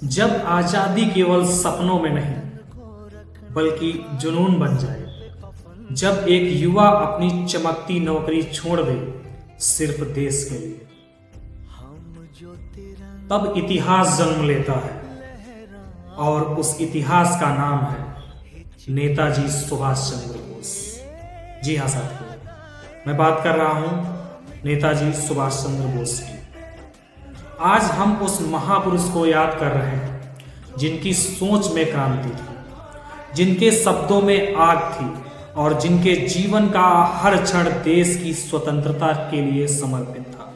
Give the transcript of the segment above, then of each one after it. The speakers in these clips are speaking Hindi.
जब आजादी केवल सपनों में नहीं बल्कि जुनून बन जाए, जब एक युवा अपनी चमकती नौकरी छोड़ दे सिर्फ देश के लिए, तब इतिहास जन्म लेता है। और उस इतिहास का नाम है नेताजी सुभाष चंद्र बोस। जी हाँ साथियों, मैं बात कर रहा हूं नेताजी सुभाष चंद्र बोस की। आज हम उस महापुरुष को याद कर रहे हैं जिनकी सोच में क्रांति थी, जिनके शब्दों में आग थी और जिनके जीवन का हर क्षण देश की स्वतंत्रता के लिए समर्पित था।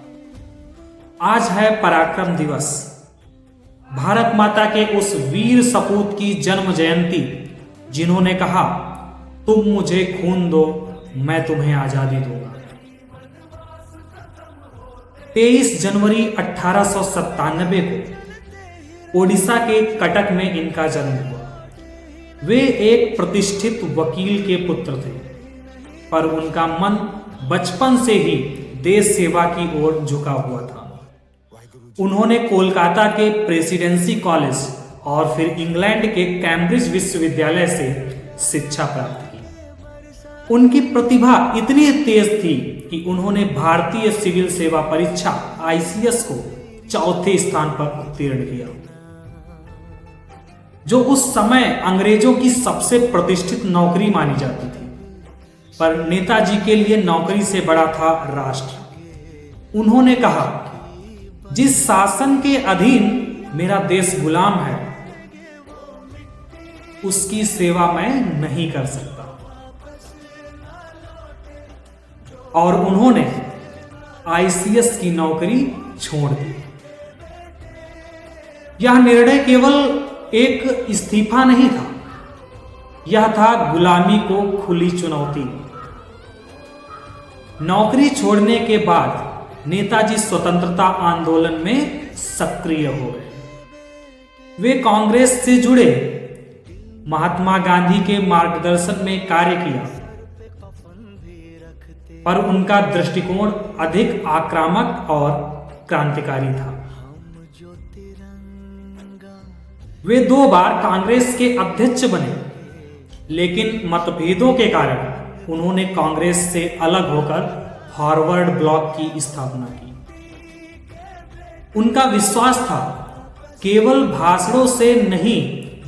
आज है पराक्रम दिवस, भारत माता के उस वीर सपूत की जन्म जयंती जिन्होंने कहा, तुम मुझे खून दो मैं तुम्हें आजादी दूंगा। 23 जनवरी 1897 को ओडिशा के कटक में इनका जन्म हुआ। वे एक प्रतिष्ठित वकील के पुत्र थे, पर उनका मन बचपन से ही देश सेवा की ओर झुका हुआ था। उन्होंने कोलकाता के प्रेसिडेंसी कॉलेज और फिर इंग्लैंड के कैम्ब्रिज विश्वविद्यालय से शिक्षा प्राप्त की। उनकी प्रतिभा इतनी तेज थी कि उन्होंने भारतीय सिविल सेवा परीक्षा ICS को चौथे स्थान पर उत्तीर्ण किया, जो उस समय अंग्रेजों की सबसे प्रतिष्ठित नौकरी मानी जाती थी। पर नेताजी के लिए नौकरी से बड़ा था राष्ट्र। उन्होंने कहा, जिस शासन के अधीन मेरा देश गुलाम है, उसकी सेवा मैं नहीं कर सकता। और उन्होंने ICS की नौकरी छोड़ दी। यह निर्णय केवल एक इस्तीफा नहीं था, यह था गुलामी को खुली चुनौती। नौकरी छोड़ने के बाद नेताजी स्वतंत्रता आंदोलन में सक्रिय हो गए। वे कांग्रेस से जुड़े, महात्मा गांधी के मार्गदर्शन में कार्य किया, पर उनका दृष्टिकोण अधिक आक्रामक और क्रांतिकारी था। वे 2 बार कांग्रेस के अध्यक्ष बने, लेकिन मतभेदों के कारण उन्होंने कांग्रेस से अलग होकर फॉरवर्ड ब्लॉक की स्थापना की। उनका विश्वास था, केवल भाषणों से नहीं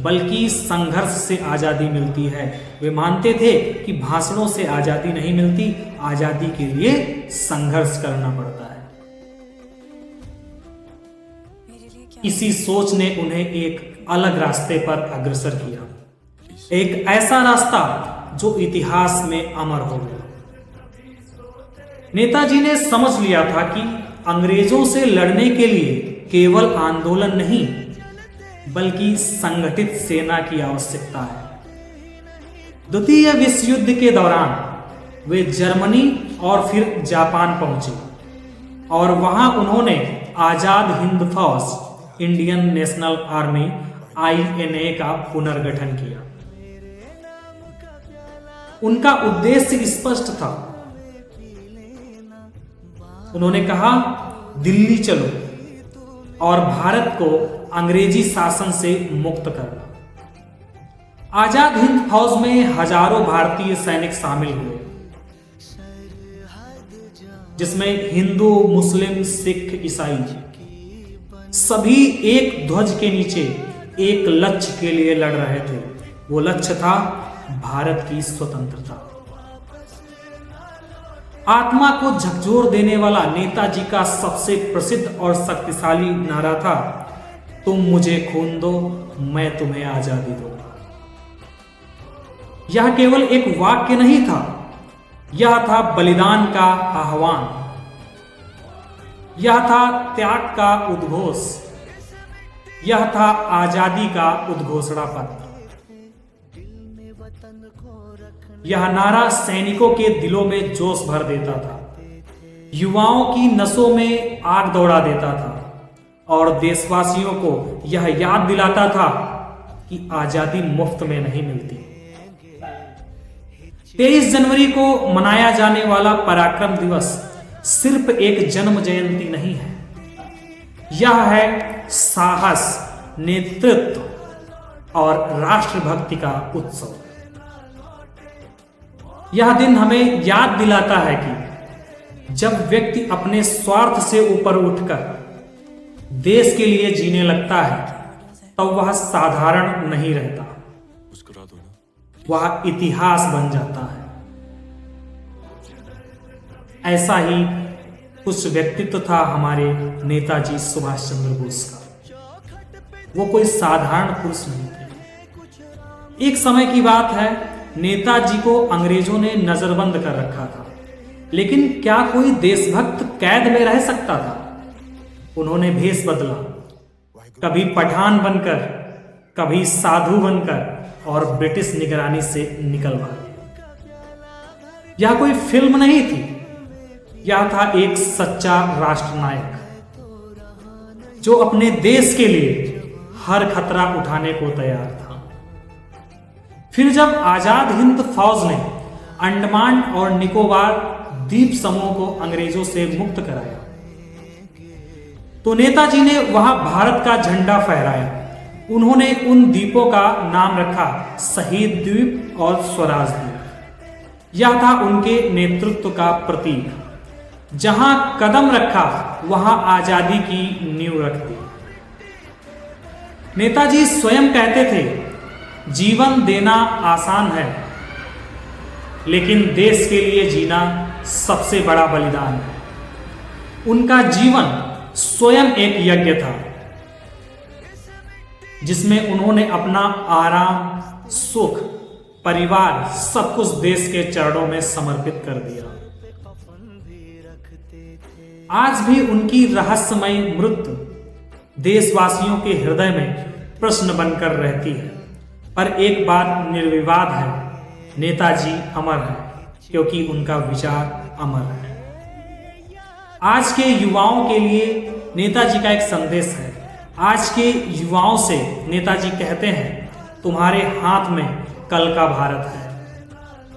बल्कि संघर्ष से आजादी मिलती है। वे मानते थे कि भाषणों से आजादी नहीं मिलती, आजादी के लिए संघर्ष करना पड़ता है। इसी सोच ने उन्हें एक अलग रास्ते पर अग्रसर किया, एक ऐसा रास्ता जो इतिहास में अमर हो गया। नेताजी ने समझ लिया था कि अंग्रेजों से लड़ने के लिए केवल आंदोलन नहीं बल्कि संगठित सेना की आवश्यकता है। द्वितीय विश्व युद्ध के दौरान वे जर्मनी और फिर जापान पहुंचे और वहां उन्होंने आजाद हिंद फौज, इंडियन नेशनल आर्मी INA का पुनर्गठन किया। उनका उद्देश्य स्पष्ट था। उन्होंने कहा, दिल्ली चलो और भारत को अंग्रेजी शासन से मुक्त करना। आजाद हिंद फौज में हजारों भारतीय सैनिक शामिल हुए, जिसमें हिंदू, मुस्लिम, सिख, ईसाई सभी एक ध्वज के नीचे एक लक्ष्य के लिए लड़ रहे थे। वो लक्ष्य था भारत की स्वतंत्रता। आत्मा को झकझोर देने वाला नेताजी का सबसे प्रसिद्ध और शक्तिशाली नारा था, तुम मुझे खून दो मैं तुम्हें आजादी दूंगा। यह केवल एक वाक्य नहीं था, यह था बलिदान का आह्वान, यह था त्याग का उद्घोष, यह था आजादी का उद्घोषणा पत्र। यह नारा सैनिकों के दिलों में जोश भर देता था, युवाओं की नसों में आग दौड़ा देता था और देशवासियों को यह याद दिलाता था कि आजादी मुफ्त में नहीं मिलती। 23 जनवरी को मनाया जाने वाला पराक्रम दिवस सिर्फ एक जन्म जयंती नहीं है, यह है साहस, नेतृत्व और राष्ट्रभक्ति का उत्सव। यह दिन हमें याद दिलाता है कि जब व्यक्ति अपने स्वार्थ से ऊपर उठकर देश के लिए जीने लगता है तब वह साधारण नहीं रहता, वह इतिहास बन जाता है। ऐसा ही कुछ व्यक्तित्व था हमारे नेताजी सुभाष चंद्र बोस का। वो कोई साधारण पुरुष नहीं थे। एक समय की बात है, नेताजी को अंग्रेजों ने नजरबंद कर रखा था, लेकिन क्या कोई देशभक्त कैद में रह सकता था? उन्होंने भेष बदला, कभी पठान बनकर, कभी साधु बनकर, और ब्रिटिश निगरानी से निकल भागे। यह कोई फिल्म नहीं थी, यह था एक सच्चा राष्ट्रनायक जो अपने देश के लिए हर खतरा उठाने को तैयार था। फिर जब आजाद हिंद फौज ने अंडमान और निकोबार द्वीप समूह को अंग्रेजों से मुक्त कराया तो नेताजी ने वहां भारत का झंडा फहराया। उन्होंने उन द्वीपों का नाम रखा शहीद द्वीप और स्वराज द्वीप। यह था उनके नेतृत्व का प्रतीक। जहां कदम रखा वहां आजादी की नींव रख दी। नेताजी स्वयं कहते थे, जीवन देना आसान है, लेकिन देश के लिए जीना सबसे बड़ा बलिदान है। उनका जीवन स्वयं एक यज्ञ था जिसमें उन्होंने अपना आराम, सुख, परिवार सब कुछ देश के चरणों में समर्पित कर दिया। आज भी उनकी रहस्यमय मृत्यु देशवासियों के हृदय में प्रश्न बनकर रहती है, पर एक बात निर्विवाद है, नेताजी अमर है, क्योंकि उनका विचार अमर है। आज के युवाओं के लिए नेताजी का एक संदेश है। आज के युवाओं से नेताजी कहते हैं, तुम्हारे हाथ में कल का भारत है।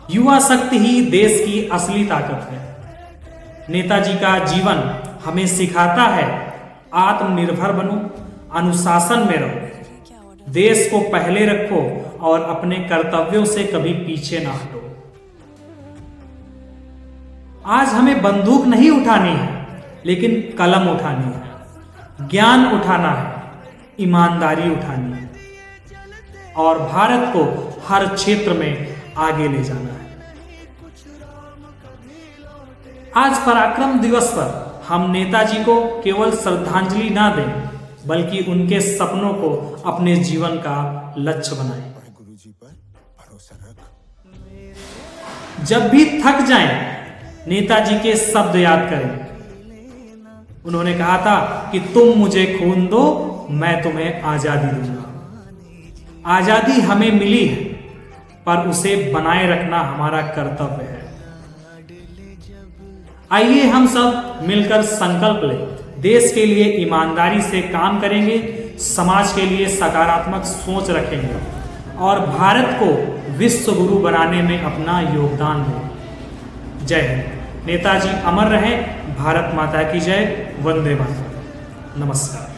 युवा शक्ति ही देश की असली ताकत है। नेताजी का जीवन हमें सिखाता है, आत्मनिर्भर बनो, अनुशासन में रहो, देश को पहले रखो और अपने कर्तव्यों से कभी पीछे ना हटो। आज हमें बंदूक नहीं उठानी है, लेकिन कलम उठानी है, ज्ञान उठाना है, ईमानदारी उठानी है और भारत को हर क्षेत्र में आगे ले जाना है। आज पराक्रम दिवस पर हम नेताजी को केवल श्रद्धांजलि ना दें, बल्कि उनके सपनों को अपने जीवन का लक्ष्य बनाएं। जब भी थक जाएं, नेताजी के शब्द याद करें। उन्होंने कहा था कि तुम मुझे खून दो, मैं तुम्हें आजादी दूंगा। आजादी हमें मिली है, पर उसे बनाए रखना हमारा कर्तव्य है। आइए हम सब मिलकर संकल्प लें, देश के लिए ईमानदारी से काम करेंगे, समाज के लिए सकारात्मक सोच रखेंगे और भारत को विश्व गुरु बनाने में अपना योगदान दें। जय हिंद। नेताजी अमर रहें। भारत माता की जय। वंदे मातरम। नमस्कार।